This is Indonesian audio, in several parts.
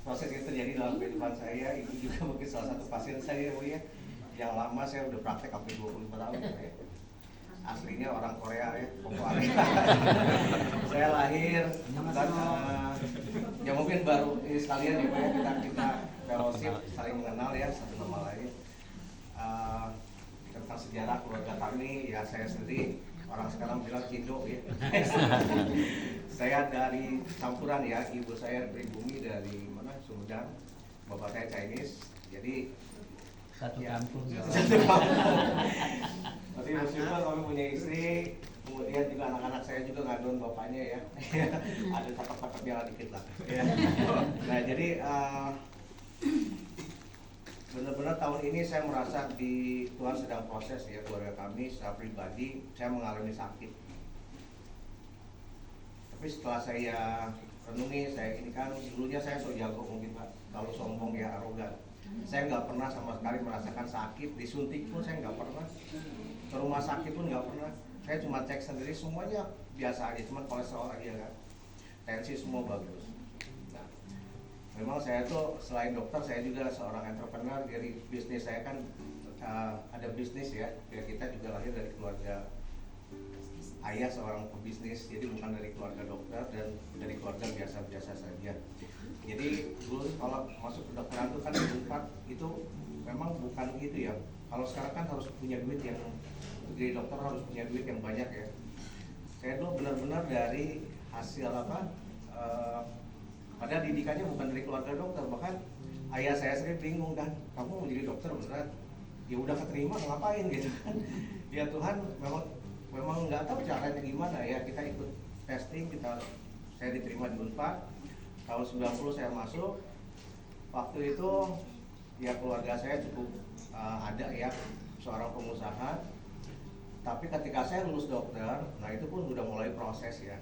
proses itu terjadi dalam kehidupan saya. Ibu juga mungkin salah satu pasien saya, Bu ya, yang lama. Saya udah praktek sampai 25 tahun ya. Aslinya orang Korea ya, Korea. Saya lahir dan ya mungkin baru ini sekalian ya Pak ya, kita fellowship, saling mengenal ya satu sama lain. Tentang sejarah keluarga kami, ya saya sendiri orang sekarang bilang Cindo ya. Saya dari campuran ya, ibu saya pribumi dari mana, Sumedang, bapak saya Chinese, jadi satu ya, kampung. satu kampung. Tapi bersyukur kami punya istri, kemudian juga anak-anak saya juga ngadon bapaknya ya. Ada cakep-cakepnya dikit lah ya. Nah jadi benar-benar tahun ini saya merasa di Tuhan sedang proses ya keluarga kami. Secara pribadi saya mengalami sakit, tapi setelah saya renungi, saya ini kan dulunya saya so jago mungkin Pak, kalau sombong ya arogan. Saya nggak pernah sama sekali merasakan sakit, disuntik pun saya nggak pernah, ke rumah sakit pun nggak pernah. Saya cuma cek sendiri, semuanya biasa aja, cuma kolesterol aja kan, tensi semua bagus. Nah, memang saya tuh selain dokter, saya juga seorang entrepreneur. Dari bisnis saya kan ada bisnis ya, kita juga lahir dari keluarga ayah seorang pebisnis, jadi bukan dari keluarga dokter dan dari keluarga biasa-biasa saja. Jadi dulu kalau masuk ke kedokteran itu kan Unpad itu memang bukan gitu ya. Kalau sekarang kan harus punya duit yang, untuk jadi dokter harus punya duit yang banyak ya. Saya dulu benar-benar dari hasil padahal didikannya bukan dari keluarga dokter, bahkan ayah saya sendiri bingung kan, kamu mau jadi dokter beneran? Ya udah keterima ngapain gitu kan. Ya Tuhan memang nggak tahu caranya gimana ya, kita ikut testing, saya diterima di Unpad. Tahun 90 saya masuk. Waktu itu ya keluarga saya cukup ada ya, seorang pengusaha. Tapi ketika saya lulus dokter, nah itu pun udah mulai proses ya.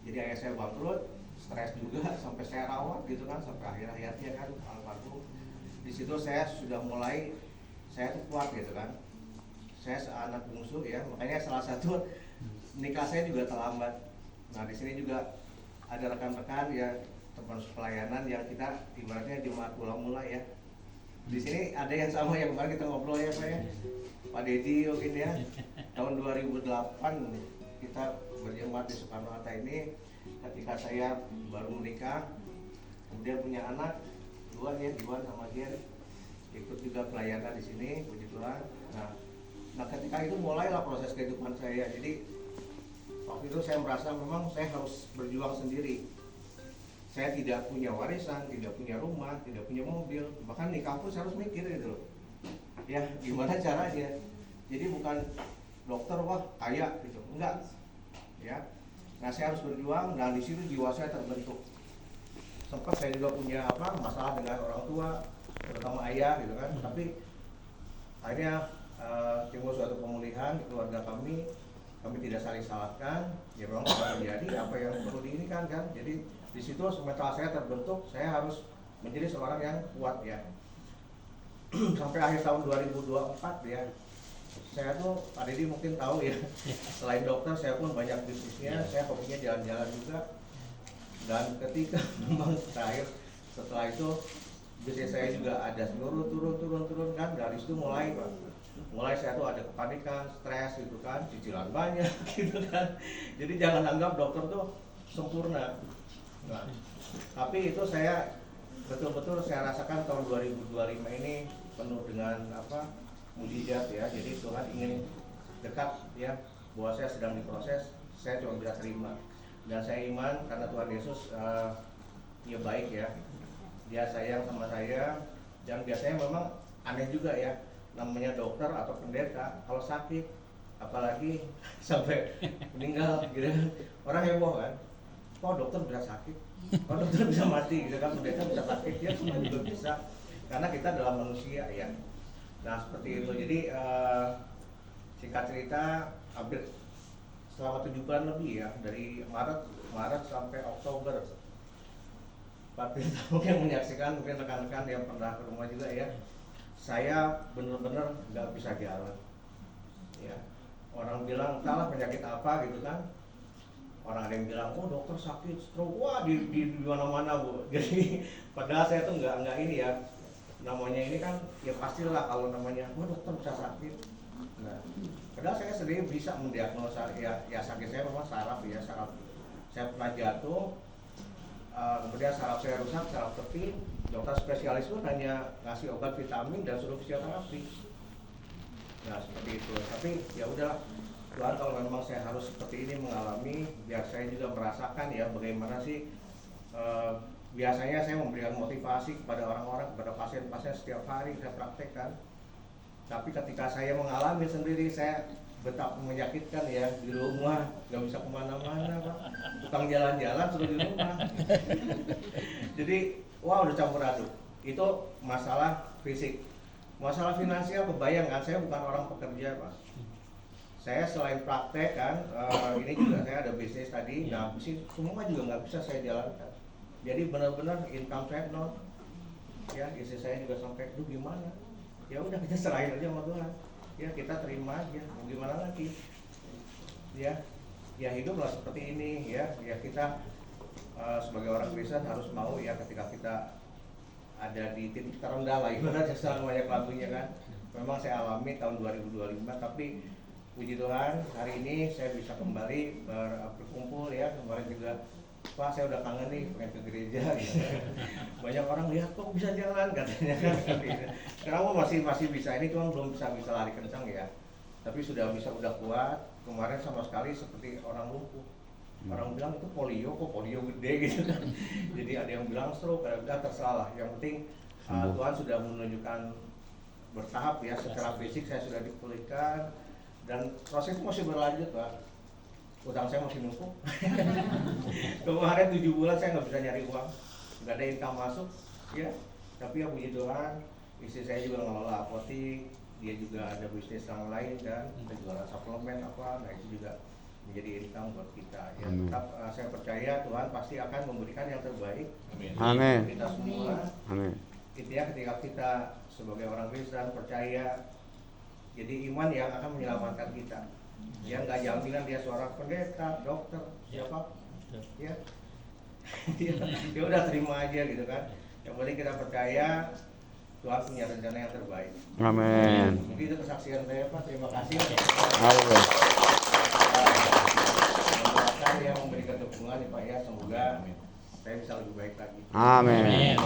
Jadi ayah saya bangkrut, stres juga sampai saya rawat gitu kan, sampai akhir hayatnya kan almarhum. Di situ saya sudah mulai, saya tuh kuat gitu kan. Saya seanak bungsu ya, makanya salah satu nikah saya juga terlambat. Nah di sini juga ada rekan-rekan ya, teman pelayanan yang kita ibaratnya jemaat mula-mula ya. Di sini ada yang sama yang kemarin kita ngobrol ya Pak ya, Pak Dedi mungkin ya. Tahun 2008 kita berjemaat di Soekarno-Hatta ini. Ketika saya baru menikah, kemudian punya anak dua ya, Diwan sama Gian, ikut juga pelayanan di sini, puji Tuhan. Nah ketika itu mulailah proses kehidupan saya. Jadi waktu itu saya merasa memang saya harus berjuang sendiri. Saya tidak punya warisan, tidak punya rumah, tidak punya mobil, bahkan nikah pun saya harus mikir gitu loh. Ya gimana caranya? Jadi bukan dokter wah kaya gitu, enggak. Ya, nah saya harus berjuang dan di situ jiwa saya terbentuk. Sempat saya juga punya masalah dengan orang tua, terutama ayah gitu kan. Tapi akhirnya timbul suatu pemulihan di keluarga kami tidak saling salahkan. Ya memang terjadi apa yang perlu diinikan kan. Jadi di situ setelah saya terbentuk, saya harus menjadi seorang yang kuat ya. Sampai akhir tahun 2024 ya, saya tuh Pak Dedi mungkin tahu ya, selain dokter saya pun banyak bisnisnya, saya hobinya jalan-jalan juga. Dan ketika memang terakhir setelah itu bisnis saya juga ada turun kan, dari situ mulai saya tuh ada kepanikan, stres gitu kan, cicilan banyak gitu kan. Jadi jangan anggap dokter tuh sempurna. Nah, tapi itu saya betul-betul saya rasakan tahun 2025 ini penuh dengan mujizat ya. Jadi Tuhan ingin dekat ya, bahwa saya sedang diproses, saya cuma bisa terima. Dan saya iman karena Tuhan Yesus ya baik ya, Dia sayang sama saya. Dan biasanya memang aneh juga ya, namanya dokter atau pendeta kalau sakit apalagi sampai meninggal gitu, orang heboh kan, kok dokter bisa sakit, kok dokter bisa mati gitu kan, pendeta bisa sakit, ya semua juga bisa karena kita adalah manusia ya. Nah seperti itu. Jadi singkat cerita, hampir selama 7 bulan lebih ya, dari Maret sampai Oktober, Pak Firta mungkin menyaksikan, mungkin rekan-rekan yang pernah ke rumah juga ya, saya benar-benar nggak bisa jalan ya. Orang bilang entahlah penyakit apa gitu kan, orang ada yang bilang, oh dokter sakit stroke, wah di mana-mana Bu. Jadi padahal saya tuh nggak ini ya, namanya ini kan ya pastilah kalau namanya, oh dokter bisa sakit. Nah, padahal saya sendiri bisa mendiagnosa ya sakit saya memang saraf ya, saraf saya pernah jatuh, kemudian saraf saya rusak, saraf keping. Dokter spesialis pun hanya ngasih obat vitamin dan suruh fisioterapi. Nah seperti itu, tapi ya udahlah Tuhan, kalau memang saya harus seperti ini mengalami, biar saya juga merasakan ya bagaimana sih biasanya saya memberikan motivasi kepada orang-orang, kepada pasien-pasien setiap hari saya praktekkan. Tapi ketika saya mengalami sendiri, saya betapa menyakitkan ya, di rumah nggak bisa kemana-mana Pak, tukang jalan-jalan suruh di rumah. Jadi wah udah campur aduk. Itu masalah fisik. Masalah finansial, kebayang kan, saya bukan orang pekerja Pak. Saya selain praktek kan, ini juga saya ada bisnis tadi. Nah bisnis semua juga nggak bisa saya jalankan. Jadi benar-benar income saya nol. Ya istri saya juga sampai, duh gimana? Ya udah kita serahin aja sama Tuhan. Ya kita terima aja. Mau gimana lagi? Ya hiduplah seperti ini ya. Ya kita sebagai orang Kristen harus mau ya ketika kita ada di titik terendah lah, ibaratnya namanya lagunya kan. Memang saya alami tahun 2025, tapi puji Tuhan hari ini saya bisa kembali berkumpul ya. Kemarin juga Pak saya udah kangen nih pengen ke gereja gitu. Banyak orang lihat kok bisa jalan katanya kan. Sekarang masih bisa, ini cuma belum bisa lari kencang ya. Tapi udah kuat. Kemarin sama sekali seperti orang lumpuh. Orang bilang itu polio, kok polio gede gitu kan. Jadi ada yang bilang stroke, ada yang bilang terserah lah. Yang penting Tuhan sudah menunjukkan bertahap ya, secara fisik saya sudah dipulihkan dan proses itu masih berlanjut Pak. Utang saya masih numpuk. Kemarin 7 bulan saya nggak bisa nyari uang, nggak ada income masuk ya. Tapi ya puji Tuhan, istri saya juga ngelola apotik, dia juga ada bisnis yang lain kan, kita jualan suplemen apa, nah itu juga menjadi income buat kita ya. Tetap saya percaya Tuhan pasti akan memberikan yang terbaik. Amin. Kita semua. Amin. Intinya ketika kita sebagai orang Kristen percaya, jadi iman yang akan menyelamatkan kita. Dia nggak jaminan dia seorang pendeta, dokter, siapa, ya. Ya udah terima aja gitu kan. Yang penting kita percaya Tuhan punya rencana yang terbaik. Amin. Mungkin itu kesaksian saya Pak. Terima kasih. Amin. Yang memberikan dukungan ya Pak ya, semoga saya bisa lebih baik lagi. Amin.